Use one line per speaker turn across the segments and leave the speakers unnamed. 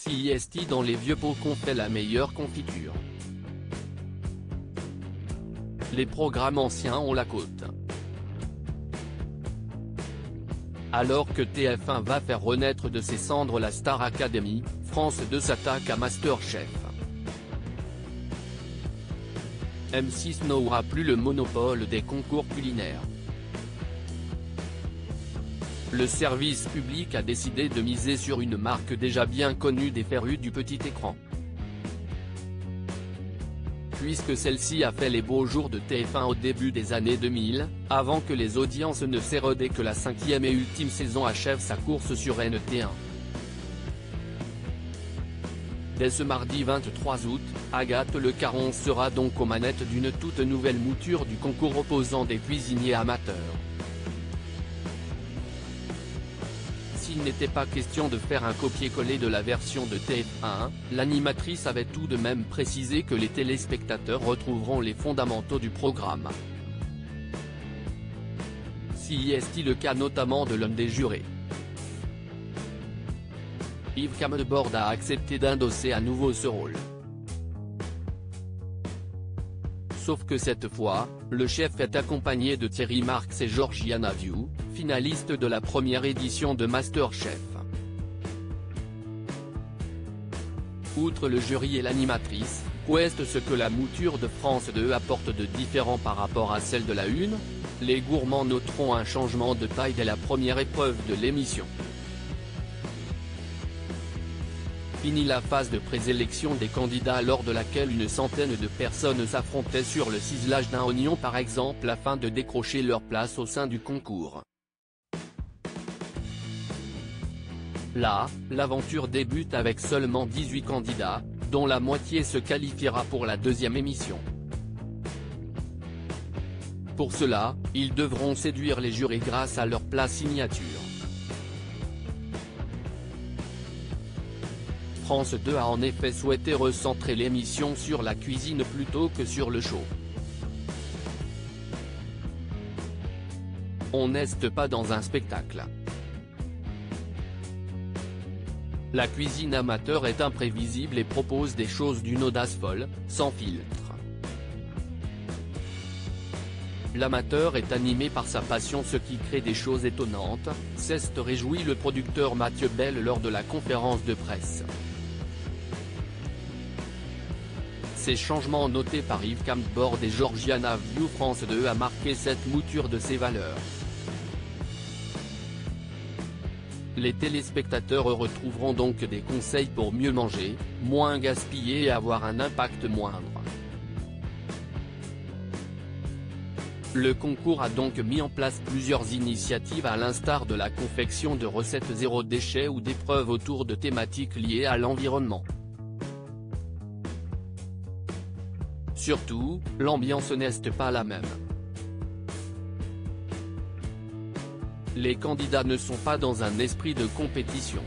CIST dans les vieux pots qu'on fait la meilleure confiture. Les programmes anciens ont la cote. Alors que TF1 va faire renaître de ses cendres la Star Academy, France 2 s'attaque à MasterChef. M6 n'aura plus le monopole des concours culinaires. Le service public a décidé de miser sur une marque déjà bien connue des férus du petit écran. Puisque celle-ci a fait les beaux jours de TF1 au début des années 2000, avant que les audiences ne s'érodent et que la 5e et ultime saison achève sa course sur NT1. Dès ce mardi 23 août, Agathe Le Caron sera donc aux manettes d'une toute nouvelle mouture du concours opposant des cuisiniers amateurs. S'il n'était pas question de faire un copier-coller de la version de TF1, l'animatrice avait tout de même précisé que les téléspectateurs retrouveront les fondamentaux du programme. CIST le cas notamment de l'un des jurés. Yves Camdebord a accepté d'endosser à nouveau ce rôle. Sauf que cette fois, le chef est accompagné de Thierry Marx et Georgiana Viu, finalistes de la première édition de MasterChef. Outre le jury et l'animatrice, qu'est ce que la mouture de France 2 apporte de différent par rapport à celle de la Une? Les gourmands noteront un changement de taille dès la première épreuve de l'émission. Fini la phase de présélection des candidats lors de laquelle une centaine de personnes s'affrontaient sur le ciselage d'un oignon par exemple afin de décrocher leur place au sein du concours. Là, l'aventure débute avec seulement 18 candidats, dont la moitié se qualifiera pour la deuxième émission. Pour cela, ils devront séduire les jurés grâce à leur plat signature. France 2 a en effet souhaité recentrer l'émission sur la cuisine plutôt que sur le show. On n'est pas dans un spectacle. La cuisine amateur est imprévisible et propose des choses d'une audace folle, sans filtre. L'amateur est animé par sa passion, ce qui crée des choses étonnantes, s'est réjoui le producteur Mathieu Bell lors de la conférence de presse. Ces changements notés par Yves Camdebord et Georgiana Viu, France 2 a marqué cette mouture de ses valeurs. Les téléspectateurs retrouveront donc des conseils pour mieux manger, moins gaspiller et avoir un impact moindre. Le concours a donc mis en place plusieurs initiatives à l'instar de la confection de recettes zéro déchet ou d'épreuves autour de thématiques liées à l'environnement. Surtout, l'ambiance n'est pas la même. Les candidats ne sont pas dans un esprit de compétition.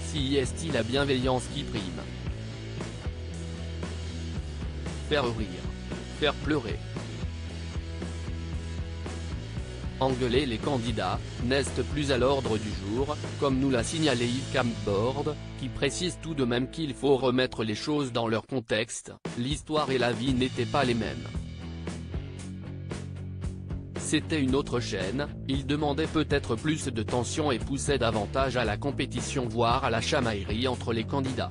CIST la bienveillance qui prime. Faire rire. Faire pleurer. Engueuler les candidats, n'est plus à l'ordre du jour, comme nous l'a signalé Yves Camdebord, qui précise tout de même qu'il faut remettre les choses dans leur contexte, l'histoire et la vie n'étaient pas les mêmes. C'était une autre chaîne, il demandait peut-être plus de tension et poussait davantage à la compétition voire à la chamaillerie entre les candidats.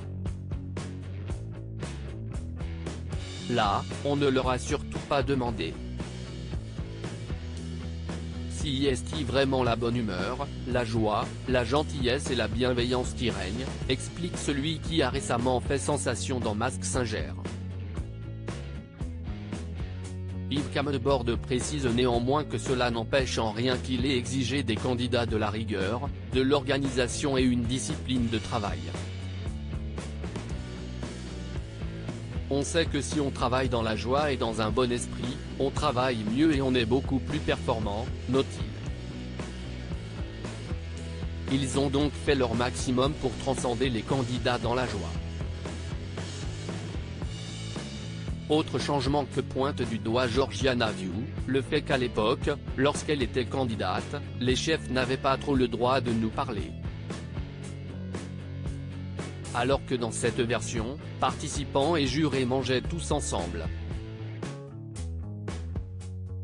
Là, on ne leur a surtout pas demandé. CIST vraiment la bonne humeur, la joie, la gentillesse et la bienveillance qui règnent, explique celui qui a récemment fait sensation dans Mask Singer. Yves Camdebord précise néanmoins que cela n'empêche en rien qu'il ait exigé des candidats de la rigueur, de l'organisation et une discipline de travail. On sait que si on travaille dans la joie et dans un bon esprit, on travaille mieux et on est beaucoup plus performant, note-t-il. Ils ont donc fait leur maximum pour transcender les candidats dans la joie. Autre changement que pointe du doigt Georgiana Viu, le fait qu'à l'époque, lorsqu'elle était candidate, les chefs n'avaient pas trop le droit de nous parler. alors que dans cette version, participants et jurés mangeaient tous ensemble.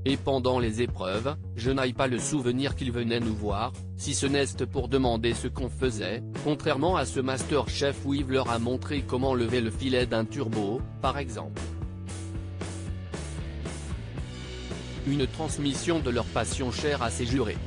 Et pendant les épreuves, je n'ai pas le souvenir qu'ils venaient nous voir, si ce n'est pour demander ce qu'on faisait, contrairement à ce MasterChef où Yves leur a montré comment lever le filet d'un turbo, par exemple. Une transmission de leur passion chère à ces jurés.